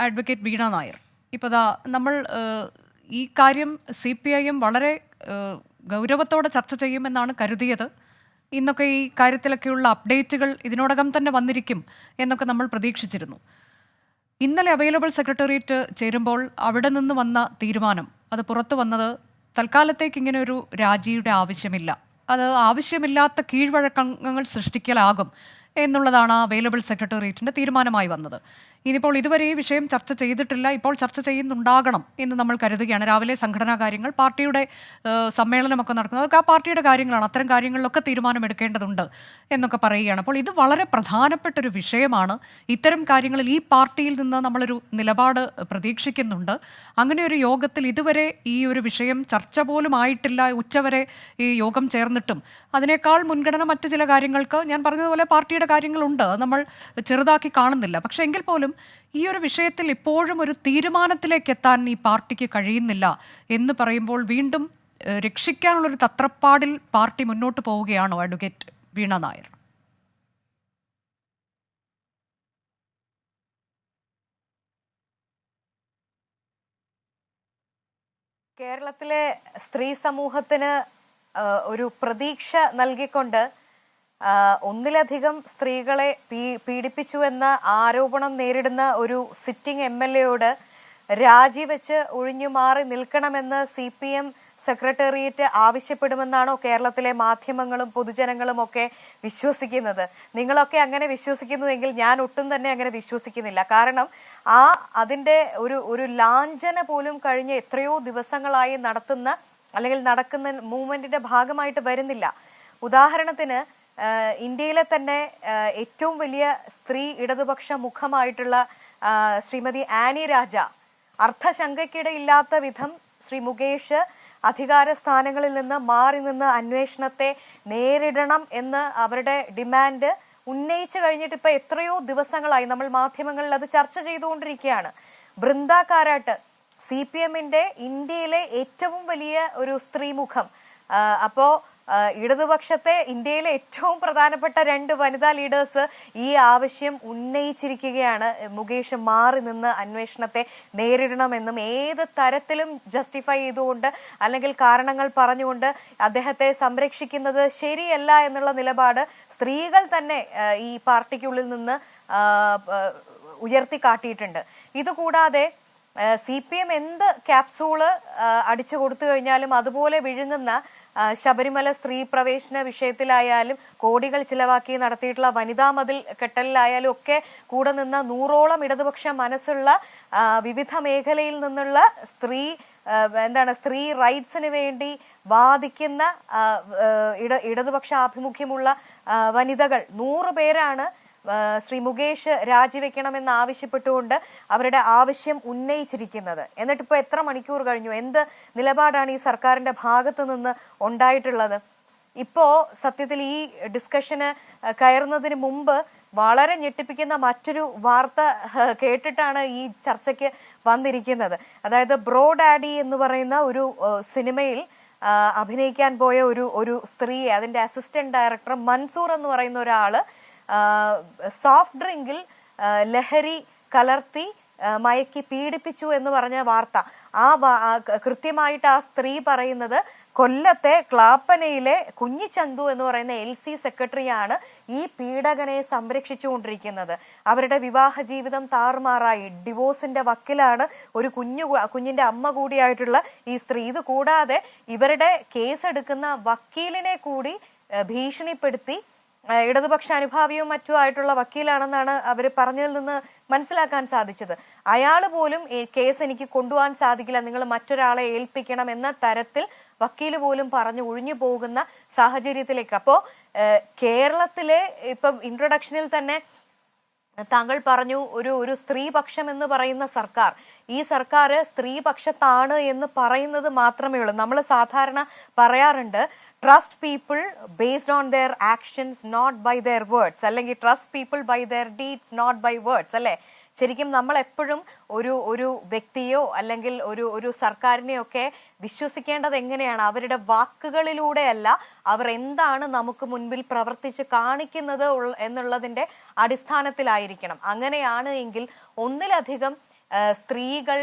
Advocate വീണ നായർ. ഇപ്പോൾ ദാ നമ്മൾ ഈ കാര്യം CPIM വളരെ ഗൗരവത്തോടെ ചർച്ച ചെയ്യുമെന്നാണ് കരുതിയത്. ഇന്നൊക്കെ ഈ കാര്യത്തിലൊക്കെയുള്ള അപ്ഡേറ്റുകൾ ഇതിനോടകം തന്നെ വന്നിരിക്കും എന്നൊക്കെ നമ്മൾ പ്രതീക്ഷിച്ചിരുന്നു. ഇന്നലെ അവൈലബിൾ സെക്രട്ടേറിയറ്റ് ചേരുമ്പോൾ അവിടെ നിന്ന് വന്ന തീരുമാനം, അത് പുറത്തു വന്നത് തൽക്കാലത്തേക്ക് ഇങ്ങനെ ഒരു രാജിയുടെ ആവശ്യമില്ല, അത് ആവശ്യമില്ലാത്ത കീഴ്വഴക്കങ്ങൾ സൃഷ്ടിക്കലാകും എന്നുള്ളതാണ് അവൈലബിൾ സെക്രട്ടേറിയറ്റിൻ്റെ തീരുമാനമായി വന്നത്. ഇനിയിപ്പോൾ ഇതുവരെ ഈ വിഷയം ചർച്ച ചെയ്തിട്ടില്ല, ഇപ്പോൾ ചർച്ച ചെയ്യുന്നുണ്ടാകണം എന്ന് നമ്മൾ കരുതുകയാണ്. രാവിലെ സംഘടനാ കാര്യങ്ങൾ, പാർട്ടിയുടെ സമ്മേളനമൊക്കെ നടക്കുന്നത്, അതൊക്കെ ആ പാർട്ടിയുടെ കാര്യങ്ങളാണ്, അത്തരം കാര്യങ്ങളിലൊക്കെ തീരുമാനമെടുക്കേണ്ടതുണ്ട് എന്നൊക്കെ പറയുകയാണ്. അപ്പോൾ ഇത് വളരെ പ്രധാനപ്പെട്ടൊരു വിഷയമാണ്. ഇത്തരം കാര്യങ്ങളിൽ ഈ പാർട്ടിയിൽ നിന്ന് നമ്മളൊരു നിലപാട് പ്രതീക്ഷിക്കുന്നുണ്ട്. അങ്ങനെ ഒരു യോഗത്തിൽ ഇതുവരെ ഈ ഒരു വിഷയം ചർച്ച പോലും ആയിട്ടില്ല. ഉച്ചവരെ ഈ യോഗം ചേർന്നിട്ടും അതിനേക്കാൾ മുൻഗണന മറ്റു ചില കാര്യങ്ങൾക്ക്, ഞാൻ പറഞ്ഞതുപോലെ പാർട്ടിയുടെ കാര്യങ്ങളുണ്ട്, നമ്മൾ ചെറുതാക്കി കാണുന്നില്ല. പക്ഷേ എങ്കിൽ പോലും ഈ ഒരു വിഷയത്തിൽ ഇപ്പോഴും ഒരു തീരുമാനത്തിലേക്ക് എത്താൻ ഈ പാർട്ടിക്ക് കഴിയുന്നില്ല എന്ന് പറയുമ്പോൾ വീണ്ടും രക്ഷിക്കാനുള്ളൊരു തത്രപ്പാടിൽ പാർട്ടി മുന്നോട്ട് പോവുകയാണോ അഡ്വക്കേറ്റ് വീണ നായർ? കേരളത്തിലെ സ്ത്രീ സമൂഹത്തിന് ഒരു പ്രതീക്ഷ നൽകിക്കൊണ്ട് ഒന്നിലധികം സ്ത്രീകളെ പീഡിപ്പിച്ചു എന്ന ആരോപണം നേരിടുന്ന ഒരു സിറ്റിംഗ് MLA രാജിവെച്ച് ഒഴിഞ്ഞുമാറി നിൽക്കണമെന്ന് CPM സെക്രട്ടേറിയറ്റ് ആവശ്യപ്പെടുമെന്നാണോ കേരളത്തിലെ മാധ്യമങ്ങളും പൊതുജനങ്ങളും ഒക്കെ വിശ്വസിക്കുന്നത്? നിങ്ങളൊക്കെ അങ്ങനെ വിശ്വസിക്കുന്നുവെങ്കിൽ ഞാൻ ഒട്ടും തന്നെ അങ്ങനെ വിശ്വസിക്കുന്നില്ല. കാരണം അതിൻ്റെ ഒരു ലാഞ്ചന പോലും കഴിഞ്ഞ എത്രയോ ദിവസങ്ങളായി നടക്കുന്ന മൂവ്മെന്റിന്റെ ഭാഗമായിട്ട് വരുന്നില്ല. ഉദാഹരണത്തിന് ഇന്ത്യയിലെ തന്നെ ഏറ്റവും വലിയ സ്ത്രീ ഇടതുപക്ഷ മുഖമായിട്ടുള്ള ശ്രീമതി ആനി രാജ അർത്ഥശങ്കയ്ക്കിടയില്ലാത്ത വിധം ശ്രീ മുകേഷ് അധികാര സ്ഥാനങ്ങളിൽ നിന്ന് മാറി നിന്ന് അന്വേഷണത്തെ നേരിടണം എന്ന് അവരുടെ ഡിമാൻഡ് ഉന്നയിച്ചു കഴിഞ്ഞിട്ട് ഇപ്പൊ എത്രയോ ദിവസങ്ങളായി നമ്മൾ മാധ്യമങ്ങളിൽ അത് ചർച്ച ചെയ്തുകൊണ്ടിരിക്കുകയാണ്. ബൃന്ദ കാരാട്ട് CPMന്റെ ഇന്ത്യയിലെ ഏറ്റവും വലിയ ഒരു സ്ത്രീമുഖം. അപ്പോ ഇടതുപക്ഷത്തെ ഇന്ത്യയിലെ ഏറ്റവും പ്രധാനപ്പെട്ട 2 വനിതാ ലീഡേഴ്സ് ഈ ആവശ്യം ഉന്നയിച്ചിരിക്കുകയാണ്. മുകേഷ് മാറി നിന്ന് അന്വേഷണത്തെ നേരിടണമെന്നും ഏത് തരത്തിലും ജസ്റ്റിഫൈ ചെയ്തുകൊണ്ട് അല്ലെങ്കിൽ കാരണങ്ങൾ പറഞ്ഞുകൊണ്ട് അദ്ദേഹത്തെ സംരക്ഷിക്കുന്നത് ശരിയല്ല എന്നുള്ള നിലപാട് സ്ത്രീകൾ തന്നെ ഈ പാർട്ടിക്കുള്ളിൽ നിന്ന് ഉയർത്തിക്കാട്ടിയിട്ടുണ്ട്. ഇതുകൂടാതെ CPM എന്ത് ക്യാപ്സൂള് അടിച്ചു കൊടുത്തു കഴിഞ്ഞാലും അതുപോലെ വിഴുങ്ങുന്ന ശബരിമല സ്ത്രീ പ്രവേശന വിഷയത്തിലായാലും കോടികൾ ചിലവാക്കി നടത്തിയിട്ടുള്ള വനിതാ മതിൽ കെട്ടലിലായാലും ഒക്കെ കൂടെ നിന്ന 100ഓളം ഇടതുപക്ഷ മനസ്സുള്ള വിവിധ മേഖലയിൽ നിന്നുള്ള സ്ത്രീ റൈറ്റ്സിന് വേണ്ടി വാദിക്കുന്ന ഇടതുപക്ഷ ആഭിമുഖ്യമുള്ള വനിതകൾ 100 പേരാണ് ശ്രീ മുകേഷ് രാജിവെക്കണമെന്ന് ആവശ്യപ്പെട്ടുകൊണ്ട് അവരുടെ ആവശ്യം ഉന്നയിച്ചിരിക്കുന്നത്. എന്നിട്ടിപ്പോ എത്ര മണിക്കൂർ കഴിഞ്ഞു? എന്ത് നിലപാടാണ് ഈ സർക്കാരിന്റെ ഭാഗത്തു നിന്ന് ഉണ്ടായിട്ടുള്ളത്? ഇപ്പോ സത്യത്തിൽ ഈ ഡിസ്കഷന് കയറുന്നതിന് മുമ്പ് വളരെ ഞെട്ടിപ്പിക്കുന്ന മറ്റൊരു വാർത്ത കേട്ടിട്ടാണ് ഈ ചർച്ചയ്ക്ക് വന്നിരിക്കുന്നത്. അതായത് ബ്രോ ഡാഡി എന്ന് പറയുന്ന ഒരു സിനിമയിൽ അഭിനയിക്കാൻ പോയ ഒരു സ്ത്രീയെ, അതിന്റെ അസിസ്റ്റന്റ് ഡയറക്ടർ മൻസൂർ എന്ന് പറയുന്ന ഒരാള് സോഫ്റ്റ് ഡ്രിങ്കിൽ ലഹരി കലർത്തി മയക്കി പീഡിപ്പിച്ചു എന്ന് പറഞ്ഞ വാർത്ത. കൃത്യമായിട്ട് ആ സ്ത്രീ പറയുന്നത് കൊല്ലത്തെ ക്ലാപ്പനയിലെ കുഞ്ഞിച്ചന്തു എന്ന് പറയുന്ന LC സെക്രട്ടറിയാണ് ഈ പീഡകനെ സംരക്ഷിച്ചുകൊണ്ടിരിക്കുന്നത്. അവരുടെ വിവാഹ ജീവിതം താറുമാറായി, ഡിവോഴ്സിന്റെ വക്കിലാണ്, ഒരു കുഞ്ഞിന്റെ അമ്മ കൂടിയായിട്ടുള്ള ഈ സ്ത്രീ. ഇത് കൂടാതെ ഇവരുടെ കേസെടുക്കുന്ന വക്കീലിനെ കൂടി ഭീഷണിപ്പെടുത്തി, ഇടതുപക്ഷ അനുഭാവിയും മറ്റുമായിട്ടുള്ള വക്കീലാണെന്നാണ് അവർ പറഞ്ഞതിൽ നിന്ന് മനസ്സിലാക്കാൻ സാധിച്ചത്. അയാൾ പോലും കേസ് എനിക്ക് കൊണ്ടുപോകാൻ സാധിക്കില്ല, നിങ്ങൾ മറ്റൊരാളെ ഏൽപ്പിക്കണം എന്ന തരത്തിൽ വക്കീല് പോലും പറഞ്ഞു ഒഴിഞ്ഞു പോകുന്ന സാഹചര്യത്തിലേക്ക്. അപ്പോ കേരളത്തിലെ ഇപ്പം ഇൻട്രൊഡക്ഷനിൽ തന്നെ താങ്കൾ പറഞ്ഞു ഒരു സ്ത്രീപക്ഷം എന്ന് പറയുന്ന സർക്കാർ. ഈ സർക്കാർ സ്ത്രീപക്ഷത്താണ് എന്ന് പറയുന്നത് മാത്രമേ ഉള്ളൂ. നമ്മൾ സാധാരണ പറയാറുണ്ട് trust people based on their actions not by their words, അല്ലെങ്കിൽ trust people by their deeds not by words, അല്ലേ? ശരിക്കും നമ്മൾ എപ്പോഴും ഒരു വ്യക്തിയോ അല്ലെങ്കിൽ ഒരു സർക്കാരിനെയൊക്കെ വിശ്വസിക്കേണ്ടത് എങ്ങനെയാണ്? അവരുടെ വാക്കുകളിലൂടെയല്ല, അവർ എന്താണ് നമുക്ക് മുൻപിൽ പ്രവർത്തിച്ച് കാണിക്കുന്നത് എന്നുള്ളതിന്റെ അടിസ്ഥാനത്തിലായിരിക്കണം. അങ്ങനെയാണ് എങ്കിൽ ഒന്നിലധികം സ്ത്രീകൾ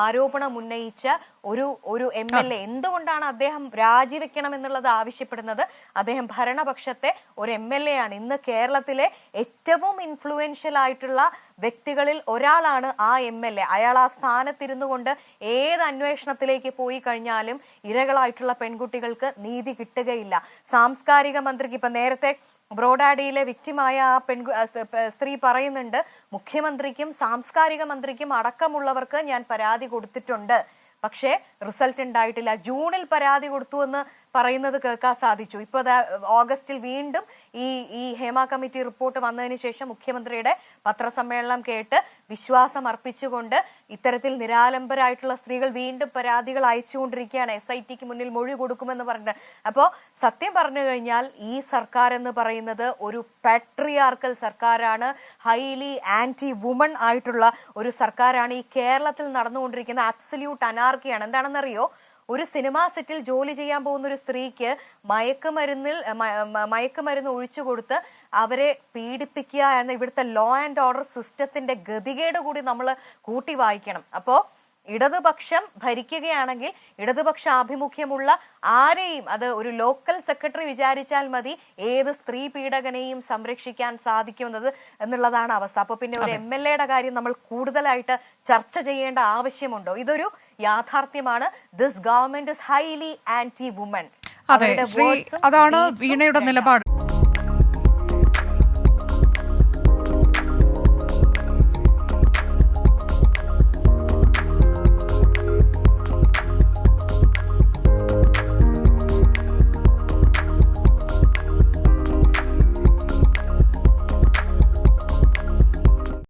ആരോപണം ഉന്നയിച്ച ഒരു MLA എന്തുകൊണ്ടാണ് അദ്ദേഹം രാജിവെക്കണം എന്നുള്ളത് ആവശ്യപ്പെടുന്നത്? അദ്ദേഹം ഭരണപക്ഷത്തെ ഒരു MLA ആണ്. ഇന്ന് കേരളത്തിലെ ഏറ്റവും ഇൻഫ്ലുവൻഷ്യൽ ആയിട്ടുള്ള വ്യക്തികളിൽ ഒരാളാണ് ആ MLA. അയാൾ ആ സ്ഥാനത്തിരുന്നു കൊണ്ട് ഏത് അന്വേഷണത്തിലേക്ക് പോയി കഴിഞ്ഞാലും ഇരകളായിട്ടുള്ള പെൺകുട്ടികൾക്ക് നീതി കിട്ടുകയില്ല. സാംസ്കാരിക മന്ത്രിക്ക് ഇപ്പൊ നേരത്തെ ബ്രോഡാഡിയിലെ വിക്റ്റിമായ ആ സ്ത്രീ പറയുന്നുണ്ട്, മുഖ്യമന്ത്രിക്കും സാംസ്കാരിക മന്ത്രിക്കും അടക്കമുള്ളവർക്ക് ഞാൻ പരാതി കൊടുത്തിട്ടുണ്ട്, പക്ഷേ റിസൾട്ട് ഉണ്ടായിട്ടില്ല. ജൂണിൽ പരാതി കൊടുത്തു എന്ന് പറയുന്നത് കേൾക്കാൻ സാധിച്ചു. ഇപ്പൊ ഓഗസ്റ്റിൽ വീണ്ടും ഈ ഹേമ കമ്മിറ്റി റിപ്പോർട്ട് വന്നതിന് ശേഷം മുഖ്യമന്ത്രിയുടെ പത്രസമ്മേളനം കേട്ട് വിശ്വാസം അർപ്പിച്ചുകൊണ്ട് ഇത്തരത്തിൽ നിരാലംബരായിട്ടുള്ള സ്ത്രീകൾ വീണ്ടും പരാതികൾ അയച്ചുകൊണ്ടിരിക്കുകയാണ്. SITക്ക് മുന്നിൽ മൊഴി കൊടുക്കുമെന്ന് പറഞ്ഞിട്ട്. അപ്പോൾ സത്യം പറഞ്ഞു കഴിഞ്ഞാൽ ഈ സർക്കാർ എന്ന് പറയുന്നത് ഒരു പാട്രിയാർക്കൽ സർക്കാരാണ്, ഹൈലി ആന്റി വുമൺ ആയിട്ടുള്ള ഒരു സർക്കാരാണ്. ഈ കേരളത്തിൽ നടന്നുകൊണ്ടിരിക്കുന്ന അബ്സല്യൂട്ട് അനാർക്കിയാണ്. എന്താണെന്നറിയോ? ഒരു സിനിമാ സെറ്റിൽ ജോലി ചെയ്യാൻ പോകുന്ന ഒരു സ്ത്രീക്ക് മയക്കുമരുന്ന് ഒഴിച്ചു കൊടുത്ത് അവരെ പീഡിപ്പിക്കുക എന്ന ഇവിടുത്തെ ലോ ആൻഡ് ഓർഡർ സിസ്റ്റത്തിന്റെ ഗതികേട് കൂടി നമ്മൾ കൂട്ടി വായിക്കണം. അപ്പോൾ ഇടതുപക്ഷം ഭരിക്കുകയാണെങ്കിൽ ഇടതുപക്ഷ ആഭിമുഖ്യമുള്ള ആരെയും, അത് ഒരു ലോക്കൽ സെക്രട്ടറി വിചാരിച്ചാൽ മതി, ഏത് സ്ത്രീ പീഡകനെയും സംരക്ഷിക്കാൻ സാധിക്കുന്നത് എന്നുള്ളതാണ് അവസ്ഥ. അപ്പൊ പിന്നെ ഒരു MLAയുടെ കാര്യം നമ്മൾ കൂടുതലായിട്ട് ചർച്ച ചെയ്യേണ്ട ആവശ്യമുണ്ടോ? ഇതൊരു യാഥാർത്ഥ്യമാണ്. This government is highly anti woman. അതാണ് വീണയുടെ നിലപാട്.